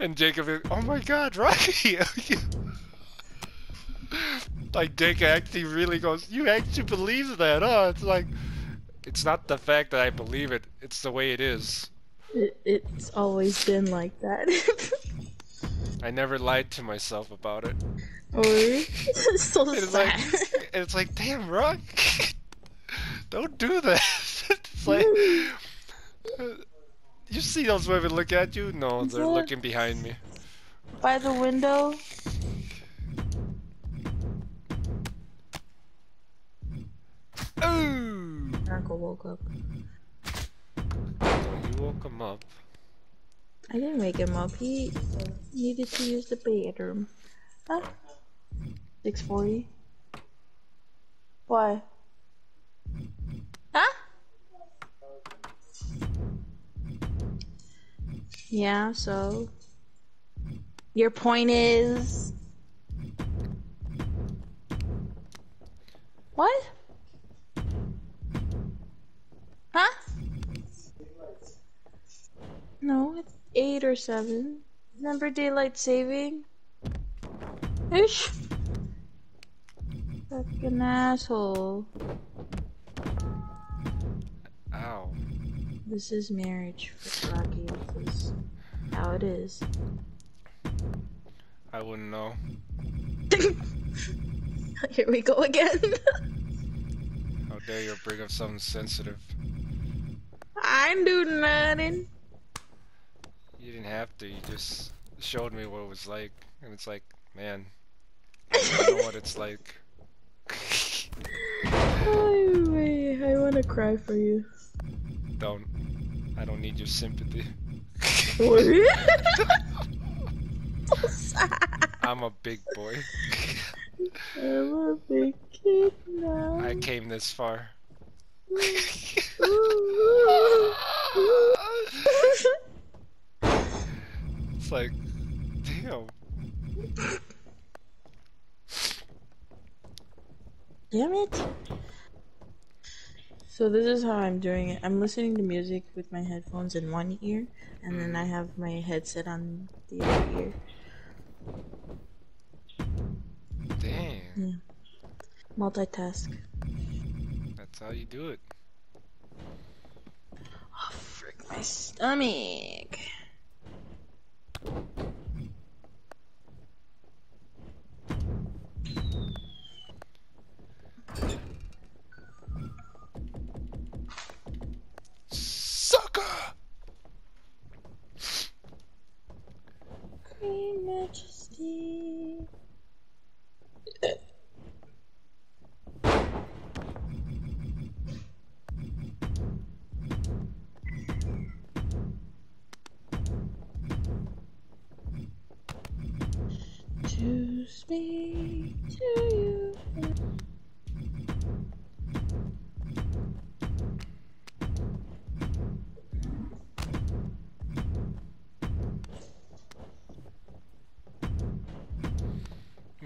And Jacob is, oh my god, Rocky! Like, Jacob actually really goes, you actually believe that, huh? It's like, it's not the fact that I believe it, it's the way it is. It's always been like that. I never lied to myself about it. Or so It's sad. like, damn, Rock, don't do that. It's like, you see those women look at you? No, Is they're that looking behind me. by the window? Ooh! Uncle woke up. So you woke him up. I didn't wake him up. He needed to use the bathroom. Huh? 6:40. Why? Huh? Yeah, so your point is what? Huh? No, it's 8 or 7. Remember daylight saving? Ish. Fucking asshole. Ow. This is marriage for Rocky. This is how it is. I wouldn't know. Here we go again. How dare you bring up something sensitive? I ain't do nothing. You didn't have to, you just showed me what it was like. And it's like, man, I don't know what it's like. I wanna cry for you. Don't. I don't need your sympathy. So sad. I'm a big boy. I'm a big kid now. I came this far. It's like, damn. Damn it. So this is how I'm doing it. I'm listening to music with my headphones in one ear, and then I have my headset on the other ear. Damn. Yeah. Multitask. That's how you do it. Oh, frick my stomach. Sucker! Queen Majesty. To speak to you.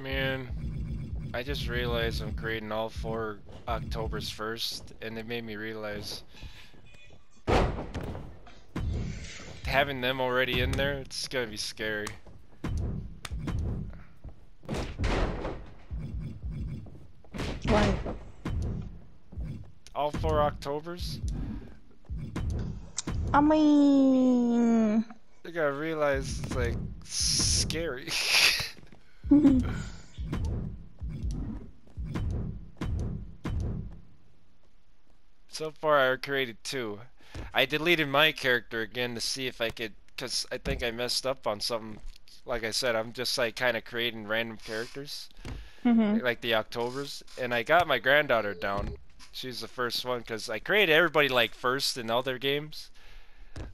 Man, I just realized I'm creating all 4 Octobers first, and it made me realize having them already in there, it's gonna be scary. Why? All 4 Octobers? I mean... I gotta realize it's like scary. So far I created 2. I deleted my character again to see if I could, cause I think I messed up on something. Like I said, I'm just like kind of creating random characters, like the Octobers, and I got my granddaughter down. She's the first one, cause I created everybody like first in other games,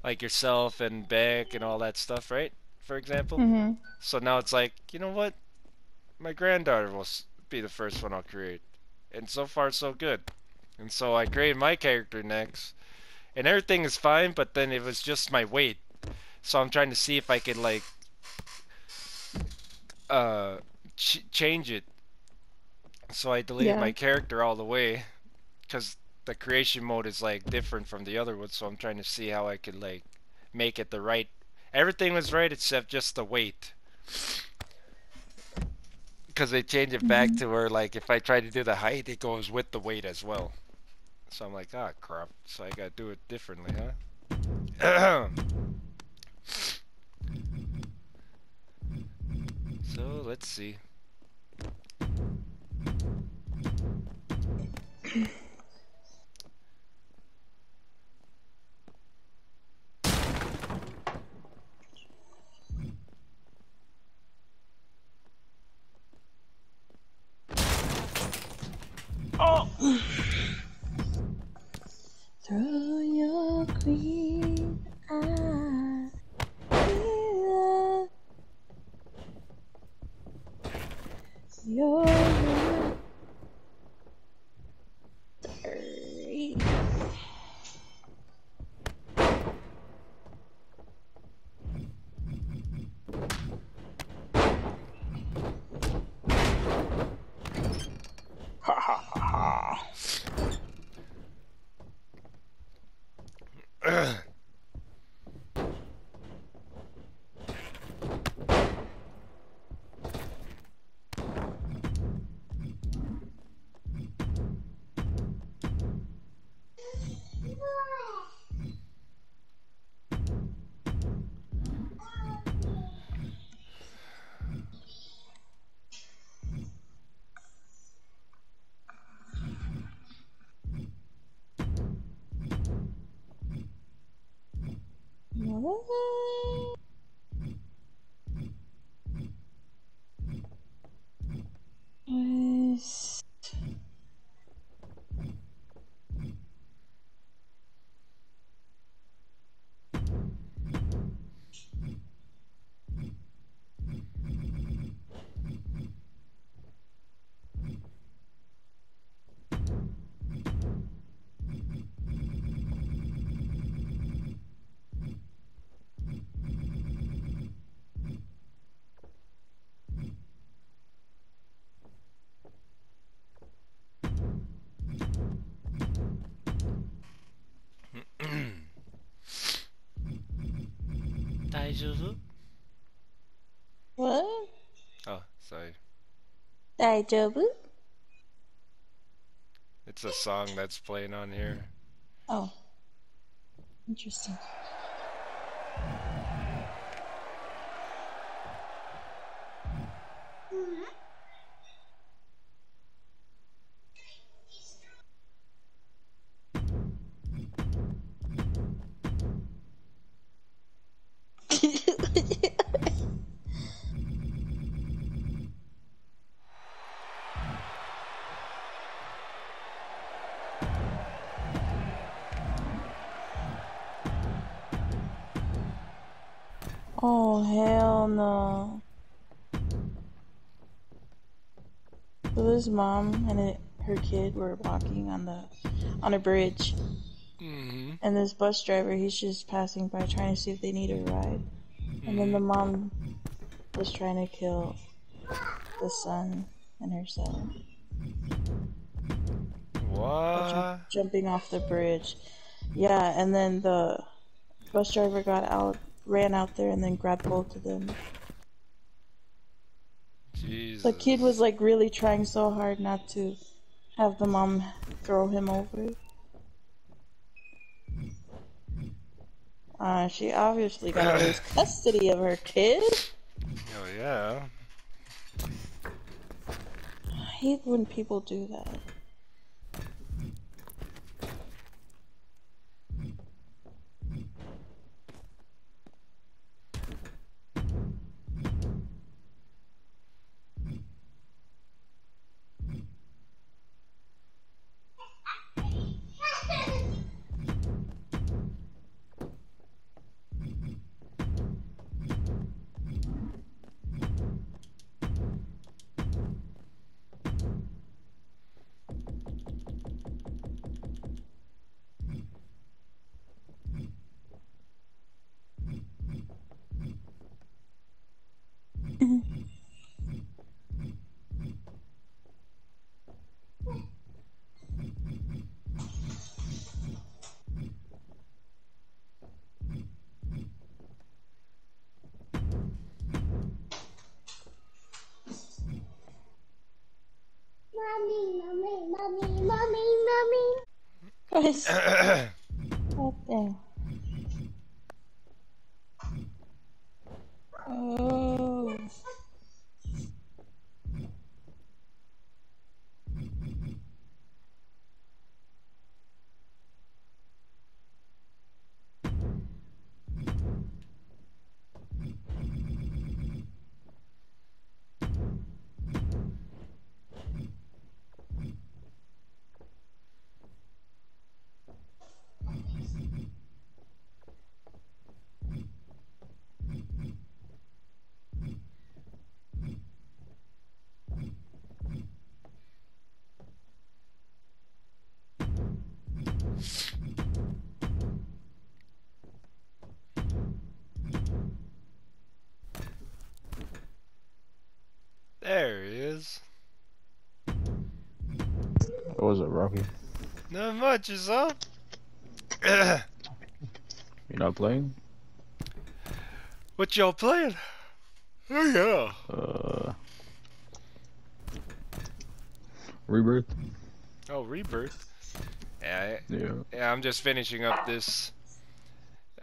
like yourself and Beck and all that stuff, right? For example. So now it's like, you know what? My granddaughter will be the first one I'll create, and so far so good. And so I created my character next, and everything is fine, but then it was just my weight. So I'm trying to see if I could like change it. So I deleted my character all the way, because the creation mode is like different from the other ones. So I'm trying to see how I could like make it the right Everything was right except just the weight. Because they change it back Mhm. to where, like, if I try to do the height, it goes with the weight as well. So I'm like, ah, crap. So I gotta do it differently, huh? So let's see. Oh. Through your green eyes, your mystery. Ha ha ha ha. Yes. Daijoubu? What? Oh, sorry. Daijoubu? It's a song that's playing on here. Oh, interesting. Oh, hell no. So this mom and her kid were walking on a bridge, Mm-hmm. and this bus driver, he's just passing by trying to see if they need a ride. And then Mm-hmm. the mom was trying to kill the son and her son by What? jumping off the bridge. Yeah, and then the bus driver got out, ran out there, and then grabbed both of them. The kid was Jesus. like really trying so hard not to have the mom throw him over. She obviously gotta lose Oh custody of her kid. yeah. I hate when people do that. Guys, what the? Oh. There he is. What was it, Rocky? Not much is up. You're not playing? What y'all playing? Oh yeah. Rebirth? Oh, Rebirth. Yeah, Yeah. yeah. I'm just finishing up this,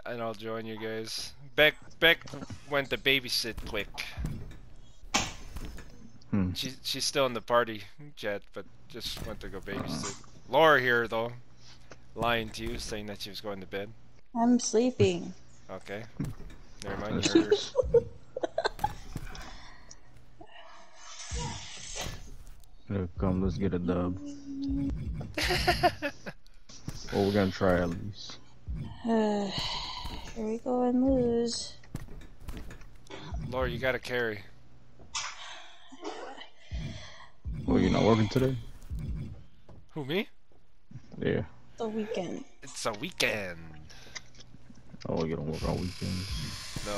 and I'll join you guys. Beck went to babysit quick. She's still in the party chat, but just went to go babysit. Laura here though, lying to you, saying that she was going to bed. I'm sleeping. Okay, never mind. You heard her. Yeah, come, let's get a dub. Well, we're gonna try at least. Here we go and lose. Laura, you gotta carry. Oh, you're not working today? Who, me? Yeah. The weekend. It's a weekend. Oh, you don't work on weekends? No.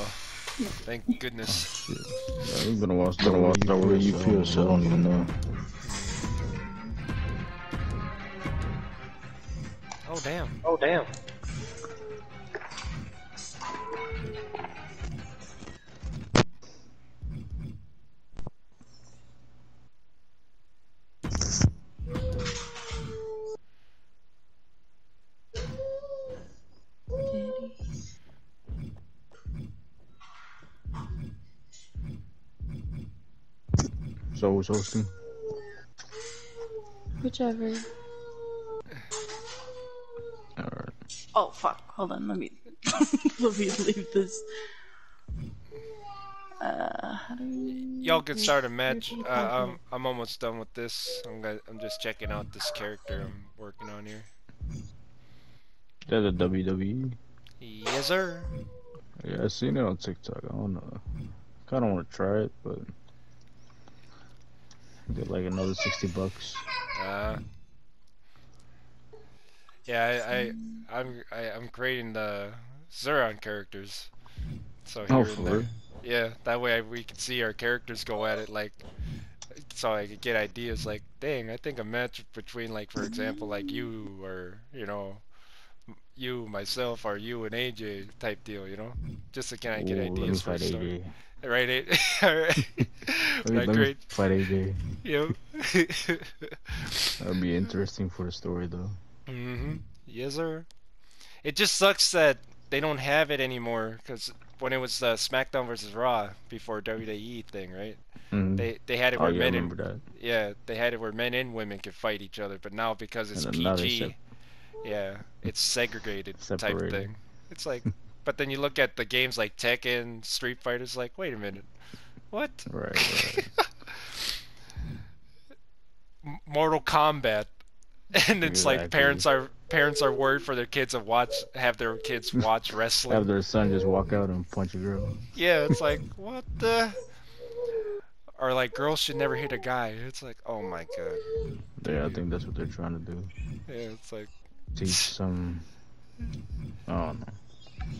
Thank goodness. Oh, shit. Yeah, you've been a while the way you feel, so I don't even know. Oh, damn. Oh, damn. So who's hosting? Whichever. Alright. Oh fuck! Hold on. Let me let me leave this. How do we... Y'all can start a match. I'm almost done with this. I'm just checking out this character I'm working on here. That's a WWE? Yes, sir. Yeah, I seen it on TikTok. I don't know. Kinda wanna try it, but get like another $60. Yeah, I'm creating the Zuron characters. So Oh, here and for there. real? Yeah, that way we can see our characters go at it, like, so I could get ideas like, dang, I think a match between, like, for example, like you or, you know, you, myself, or you and AJ type deal, you know? Just to kind of get Ooh, let me ideas for a fight story. AJ. Right, alright. Let me fight AJ. Yep. That'd be interesting for the story, though. Yes, sir. It just sucks that they don't have it anymore, because when it was SmackDown versus Raw before WWE thing, right? They had it where men and they had it where men and women could fight each other, but now because it's PG, yeah, it's segregated type thing. It's like, but then you look at the games like Tekken, Street Fighter's like, wait a minute, what? Right. Mortal Kombat. And it's like parents are worried for their kids to have their kids watch wrestling. Have their son just walk out and punch a girl. Yeah, it's like, what the? Or like, girls should never hit a guy. It's like, oh my god. Yeah, I think that's what they're trying to do. Yeah, it's like teach some. I don't know.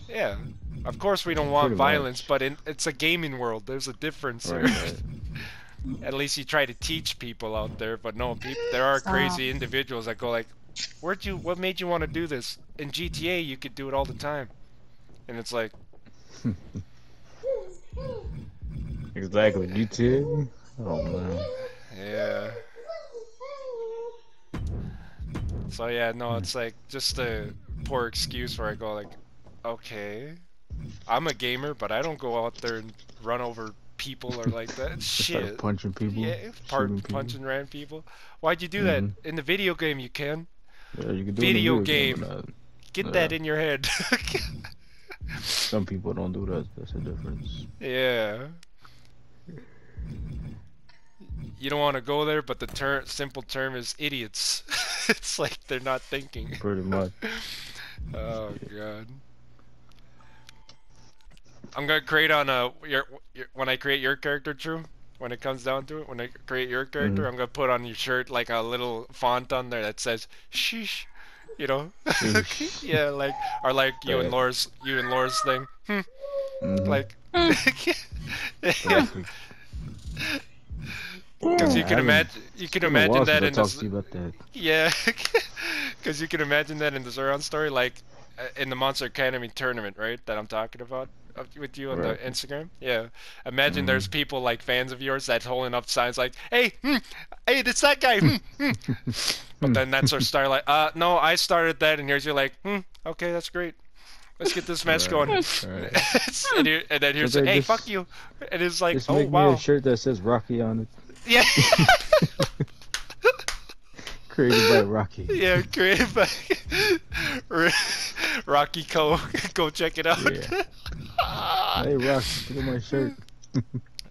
Yeah, of course we don't want violence, but it's a gaming world. There's a difference here. At least you try to teach people out there, but no, there are crazy individuals that go like, what made you want to do this? In GTA, you could do it all the time. And it's like... Exactly, GTA? Oh, man. Yeah. So yeah, no, it's like just a poor excuse where I go like, okay, I'm a gamer, but I don't go out there and run over people or like that. Just start Shit. punching people, Yeah, shooting people. punching random people. Why'd you do that? Hmm. In the video game you can. Yeah, you can do it in the Video video game, but game. not. Get Yeah, that in your head. some people don't do that. That's the difference. Yeah. You don't want to go there, but the simple term is idiots. It's like they're not thinking. Pretty much. Oh god. I'm gonna create on when I create your character, True. When it comes down to it, when I create your character, Hmm. I'm gonna put on your shirt like a little font on there that says "sheesh," you know. Sheesh. Yeah, like or like Right. you and Laura's thing. Hmm. Like, Perfect. because Yeah, I haven't. you It's can been a while imagine since that I in talked this. to you about that. Yeah, because you can imagine that in the Zoran story, like in the Monster Academy tournament, right? That I'm talking about with you on the Right. Instagram. Yeah, imagine there's Hmm. people like fans of yours that holding up signs like, "Hey, hey, it's that guy." But then that's our star. Like, no, I started that, and here's you're like, okay, that's great. Let's get this match Right. going. Right. And then here's, Sometimes hey, fuck just you. And it's like, just oh make me a wow, shirt that says Rocky on it. yeah. Created by Rocky. Yeah, created by Rocky Co. Go check it out. Yeah. Hey, Rocky, look at my shirt.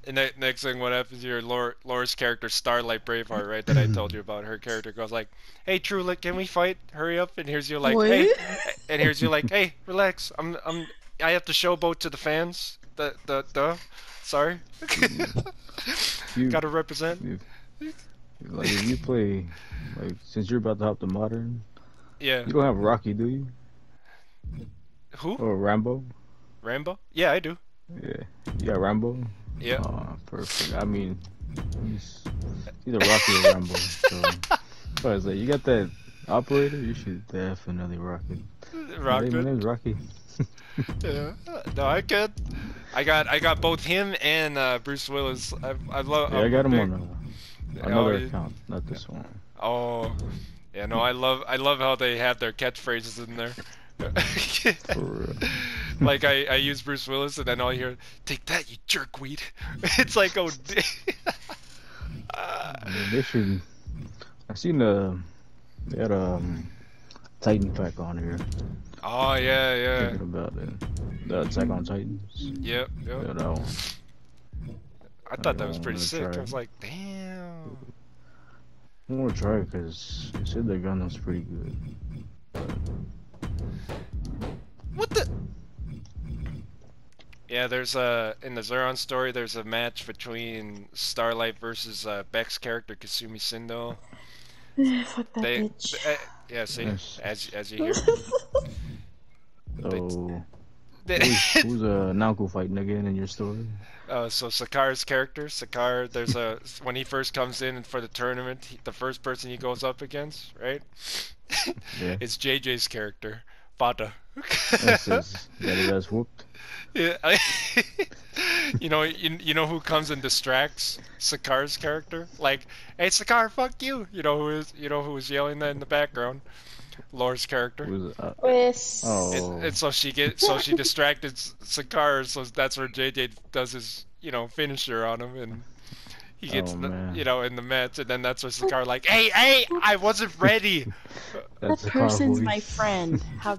And next thing, what happens here? Laura's character, Starlight Braveheart, right? That I told you about. Her character goes like, "Hey, True, like, can we fight? Hurry up!" And here's you like, "Hey," What? and here's you like, "Hey, relax. I have to showboat to the fans. Sorry, You, gotta represent." if, like, if you play, like, since you're about to hop to modern, Yeah. you don't have Rocky, do you? Who? Or Rambo? Rambo? Yeah, I do. Yeah. You got Rambo? Yeah. Oh, perfect. I mean, he's either Rocky or Rambo. So, I was like, you got that operator? You should definitely rock it. Hey, Rocked my it. name's Rocky. Yeah. No, I could. I got both him and Bruce Willis. I love. Yeah, I I'm a got him big. on Oh, another account, not this one. oh, yeah. No, I love how they have their catchphrases in there. For real. Like I use Bruce Willis and then all you hear, "Take that, you jerkweed." It's like, oh. I mean, they should. I seen they had a Titan pack on here. Oh yeah, yeah. Thinking about it. The Attack on Titans. Yep, Yeah, yep. that one. I I thought that was pretty want to sick. try I was it. like, damn. I want to try it because they said their gun was pretty good. What the? Yeah, there's in the Zeron story. There's a match between Starlight versus Beck's character Kasumi Sindo. Fuck that They, bitch. yeah, see, Yes. as you hear. So, They, who's Naoko fighting again in your story? so Sakar's character, Sakar, there's a when he first comes in for the tournament, the first person he goes up against, right? Yeah. It's JJ's character, Fata. That says got his ass whooped. Yeah, you know who comes and distracts Sakar's character? Like, hey Sakar, fuck you. You know who is yelling that in the background? Laura's character. Who's Pues. oh. And so she distracted Sakar, so that's where JJ does his finisher on him, and he gets Oh man. in the match, and then that's where Sakar like, hey, I wasn't ready. That That's the car person's voice. my friend. How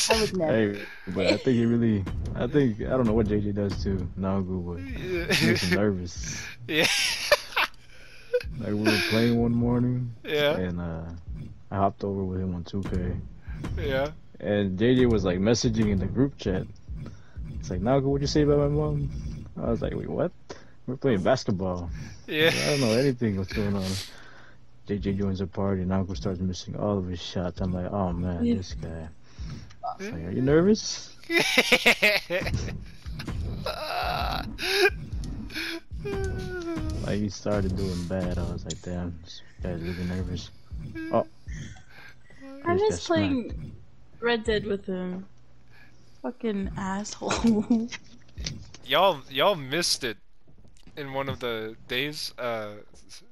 I would never. Hey, but I think I don't know what JJ does to Naoko, but he makes him nervous. Yeah. Like we were playing one morning, Yeah. and I hopped over with him on 2K, Yeah. and JJ was like messaging in the group chat. It's like, Naoko, what'd you say about my mom? I was like, wait, what? We're playing basketball. Yeah. I don't know anything what's going on. JJ joins the party, and Naoko starts missing all of his shots. I'm like, oh man, Yeah. this guy. It's like, are you nervous? Like he started doing bad. I was like, damn, this guy's really nervous. Oh, I he's miss got playing Red Dead with him. Fucking asshole. Y'all missed it. in one of the days.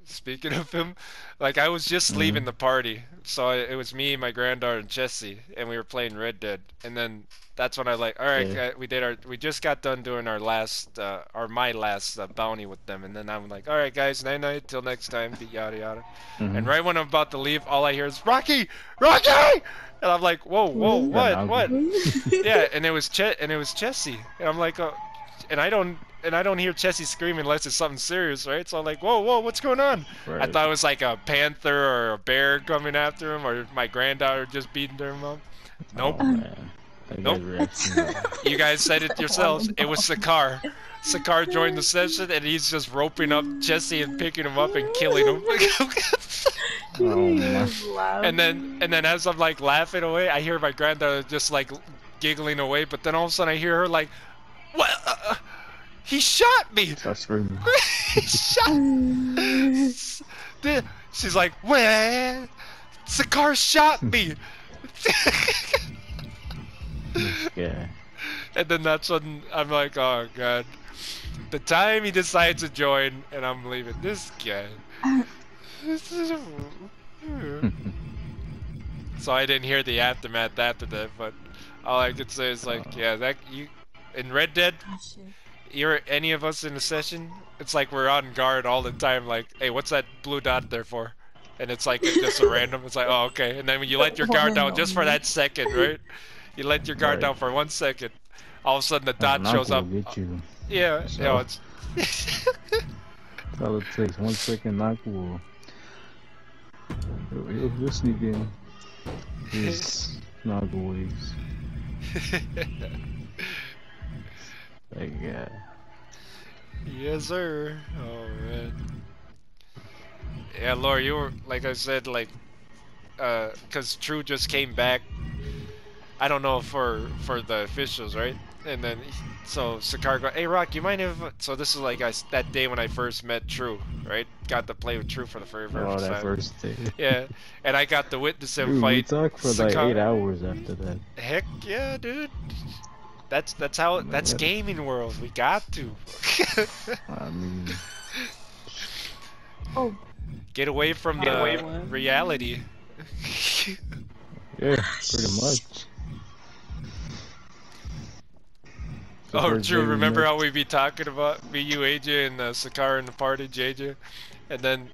Speaking of him, like I was just Mm-hmm. leaving the party, so it was me, my granddaughter, and Jesse, and we were playing Red Dead. And then that's when I like, all right, Yeah. we just got done doing our last, or my last bounty with them, and then I'm like, all right, guys, night night, till next time, yada yada. And Mm-hmm. right when I'm about to leave, all I hear is Rocky, Rocky, and I'm like, whoa, whoa, Really? what? Nagu. Yeah, and it was Jesse, and I'm like, and I don't hear Jesse screaming unless it's something serious, right? So I'm like, whoa, what's going on? I Right. thought it was like a panther or a bear coming after him, or my granddaughter just beating him up. Nope, Oh man. That nope. guy's That's reaction was You guys said it yourselves. It was Sakar. Sakar joined the session, and he's just roping up Jesse and picking him up and killing him. oh He my. was loud. and then as I'm like laughing away, I hear my granddaughter just like giggling away. But then all of a sudden I hear her like, "What? He shot me! Start screaming. He shot!" She's like, "What? Sakar shot me!" Yeah. And then that's when I'm like, "Oh god." The time he decides to join, and I'm leaving. This guy. So I didn't hear the aftermath after that, but all I could say is like, yeah, that you in Red Dead, Oh, shit. you're any of us in a session, it's like we're on guard all the time. Like, hey, what's that blue dot there for? And it's like it's just a random. It's like, oh, okay. And then when you let your guard down just for that second, right? You let your guard Right. down for 1 second. All of a sudden the dot Nagu shows up. will get you. Yeah, So- you know, it's. That's all it takes. 1 second, Nagu will. He'll sneak in. His Nagu waves. Like, yeah. Yes, sir. Oh man. Yeah, Laura, you were like I said, like, cause True just came back. I don't know for the officials, right? And then so Sakar go, hey Rock, you mind if? So this is like that day when I first met True, right? Got to play with True for the very Oh, first that time. first day. Yeah, and I got to witness him Dude, we fight. talked for like Sakar. 8 hours after that. Heck yeah, dude. That's how that's Yeah. gaming world. We got to. I mean, Oh, Get away from Get the away from- reality. yeah, pretty much. The Oh, first true. day we Remember met- how we be talking about me, you, AJ, and Sakar in the party, JJ, and then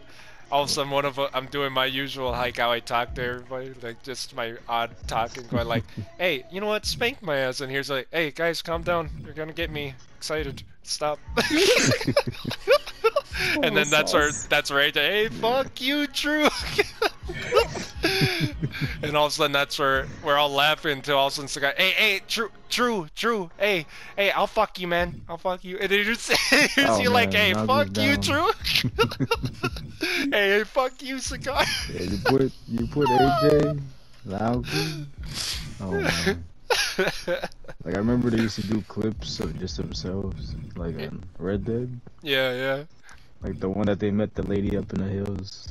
all of a sudden I'm doing my usual like how I talk to everybody, like just my odd talking, going like, "Hey, you know what? Spank my ass," and here's like, "Hey guys, calm down. You're gonna get me excited. Stop." And then that's where I say, "Hey, fuck you, True." And all of a sudden that's where we're all laughing until all of a sudden Sakar, hey, True, hey, I'll fuck you, man, I'll fuck you. And then you're Oh, you're like, man, hey, now fuck goes you, down. True. Hey, fuck you, Sakar. Yeah, you put AJ, Lauku. Oh man. Like I remember they used to do clips of just themselves, like on Red Dead. Yeah, Like the one that they met the lady up in the hills.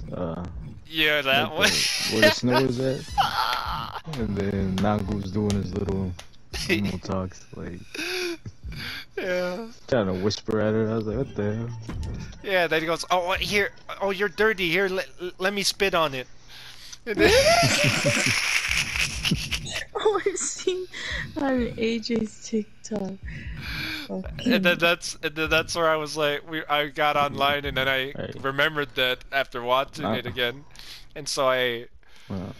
yeah, that Like one. where the snow is at. And then Nagu's doing his little normal talks, like Yeah. trying to whisper at her. I was like, what the hell? Yeah, then he goes, oh, here, oh, you're dirty, here, let me spit on it. And then, oh, I've seen on AJ's TikTok. and then that's where I was like, I got online and then I Right. remembered that after watching it again, and so Well,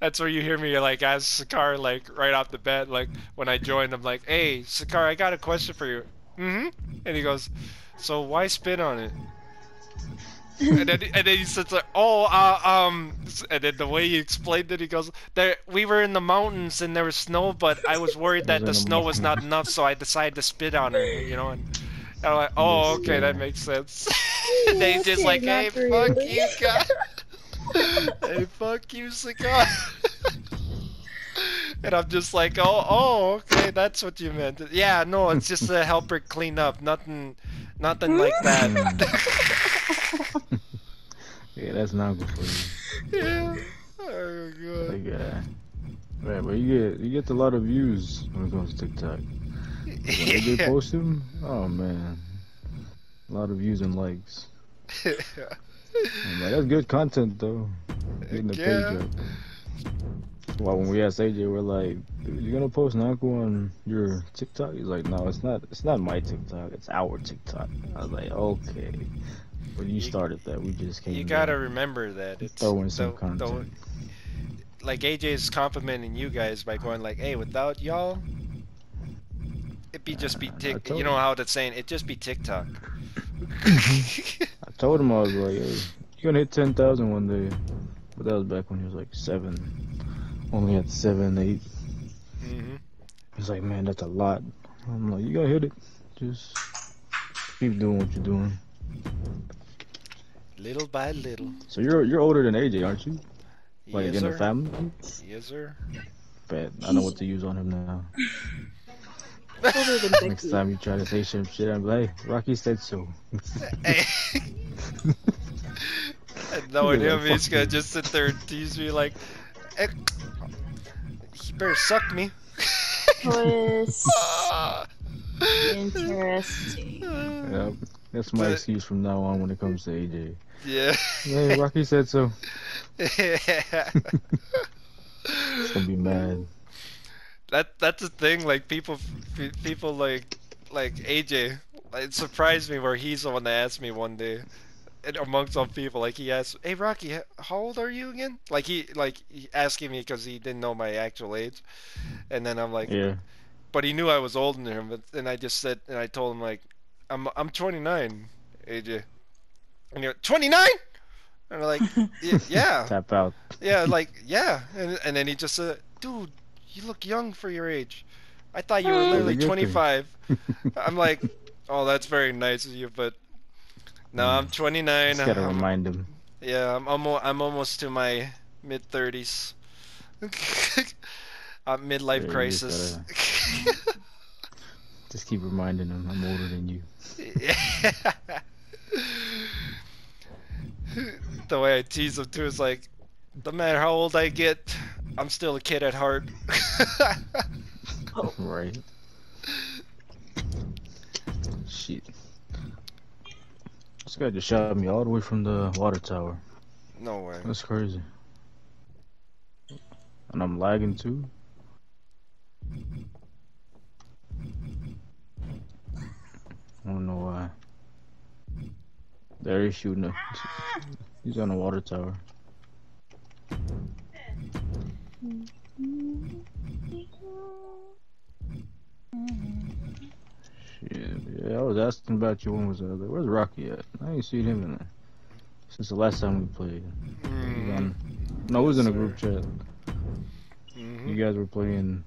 that's where you hear me like ask Sakar like right off the bat, like when I joined, I'm like, hey Sakar, I got a question for you. Mm-hmm. And he goes, so why spit on it? And then he says like, oh, and then the way he explained it, he goes, there, we were in the mountains and there was snow, but I was worried that the snow was not enough, so I decided to spit on her, you know, and I'm like, oh, okay, that makes sense. And then he's just like, hey, fuck you, guy. Hey, fuck you, Sakar. And I'm just like, oh, okay, that's what you meant. Yeah, no, it's just to help her clean up, nothing like that. yeah, that's not good for you. Yeah. Oh god. Like, right, but you get a lot of views when it comes to TikTok. When they Yeah. post them, oh man, A lot of views and likes. I'm like, that's good content though. Getting the page Yeah. up. Well, when we asked AJ, we're like, dude, you gonna post Naku on your TikTok? He's like, no, it's not. It's not my TikTok. It's our TikTok. I was like, okay. When you You, started that, we just you came gotta there, remember that it's throw in some the content. like AJ's complimenting you guys by going like, "Hey, without y'all, it'd be just be I tick. You told know him. how that's saying? It'd just be TikTok." I told him I was like, hey, you're gonna hit 10,000 one day. But that was back when he was like 7. Only at 7, 8. hmm He's like, man, that's a lot. I'm like, you gotta hit it. Just keep doing what you're doing. Little by little. So you're older than AJ, aren't you? Like Yes, in the sir. family? Yes, sir. Bet I know He's what to use on him now. older than Next Becky. time you try to say some shit, I'm like, hey, Rocky said so. Hey. And knowing He's like, him, he's fuck gonna you. just sit there and tease me like, "Eh, he better suck me." Twist. Interesting. Yep. That's my But excuse from now on when it comes to AJ. yeah. Hey, Rocky said so. He's gonna be mad. That's the thing. Like people like AJ. It surprised me where he's the one that asked me one day, and amongst some people, like he asked, "Hey Rocky, how old are you again?" He asking me because he didn't know my actual age, and then I'm like, Yeah. but he knew I was older than him. And I just said, and I told him like, I'm 29, AJ, and you're 29, and I'm like, yeah, Tap out. yeah, like yeah, and then he just said, dude, you look young for your age. I thought you were That's a literally good thing. 25. I'm like, oh, that's very nice of you, but no, I'm 29. Just gotta remind him. Yeah, I'm almost to my mid 30s. Midlife Yeah, you just crisis. gotta just keep reminding him I'm older than you. The way I tease him too is like, no matter how old I get, I'm still a kid at heart. Oh, Right. Shit. This guy just shot me all the way from the water tower. No way. That's crazy. And I'm lagging too. I don't know why. There he's shooting it. He's on the water tower. Shit. Yeah, I was asking about you when was I was like, where's Rocky at? I ain't seen him in there since the last time we played. He's on. No, it was in a group chat. You guys were playing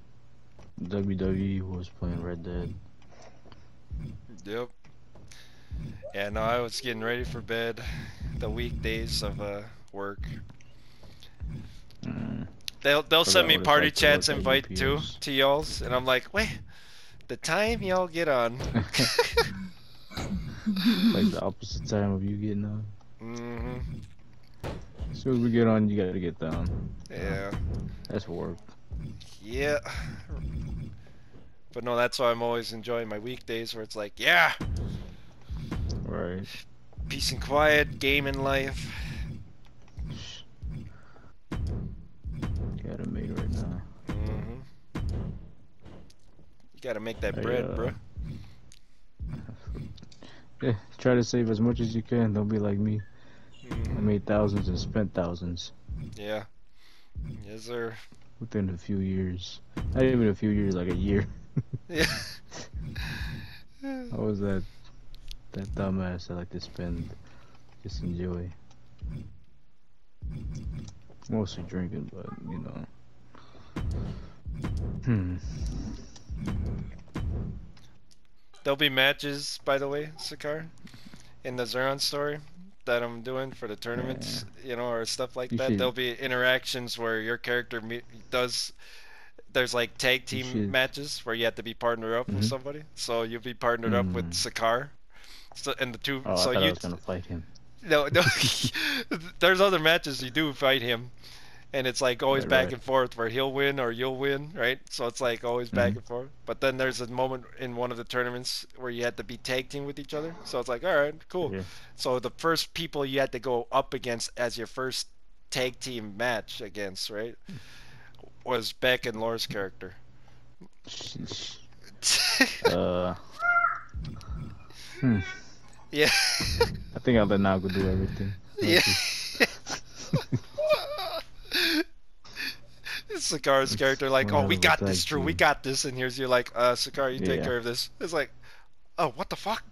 WWE, who was playing Red Dead. Yep. Yeah, no, I was getting ready for bed. The weekdays of work. They'll send Forgot me what it's party like to chats work at invite too UPS. to y'all's, and I'm like, wait, the time y'all get on. Like the opposite time of you getting on. As soon as we get on, you gotta get down. Yeah. That's work. Yeah. But no, that's why I'm always enjoying my weekdays where it's like, yeah, Right. peace and quiet, gaming life. Got it made right now. You gotta make that Hey, bread, bro. Yeah, try to save as much as you can. Don't be like me. I Mhm. made thousands and spent thousands Yeah. Yes, sir. within a few years. Not even a few years, like a year. Yeah. I was that dumbass I like to spend, just enjoy. Mostly drinking, but you know. There'll be matches, by the way, Sakar, in the Zeron story that I'm doing for the tournaments, you know, or stuff like You that. should. There'll be interactions where your character does. There's like tag You team should. matches where you have to be partnered up with somebody. So you'll be partnered up with Sakar. So and the two. Oh, I So thought I you. was gonna fight him. No, no. There's other matches you do fight him, and it's like always Right, back right. and forth where he'll win or you'll win, right? So it's like always back Hmm. and forth. But then there's a moment in one of the tournaments where you had to be tag team with each other. So it's like, all right, cool. Yeah. So the first people you had to go up against as your first tag team match against, right, was Beck and Laura's character. Sheesh. Uh, hmm. Yeah. I think I'll let Nago do everything. Yeah. Honestly. Sakara's It's character like, one oh, hell we of a got this, tag Drew, we team. got this, and here's you like, Sakara, you take Yeah. care of this. It's like, oh, what the fuck?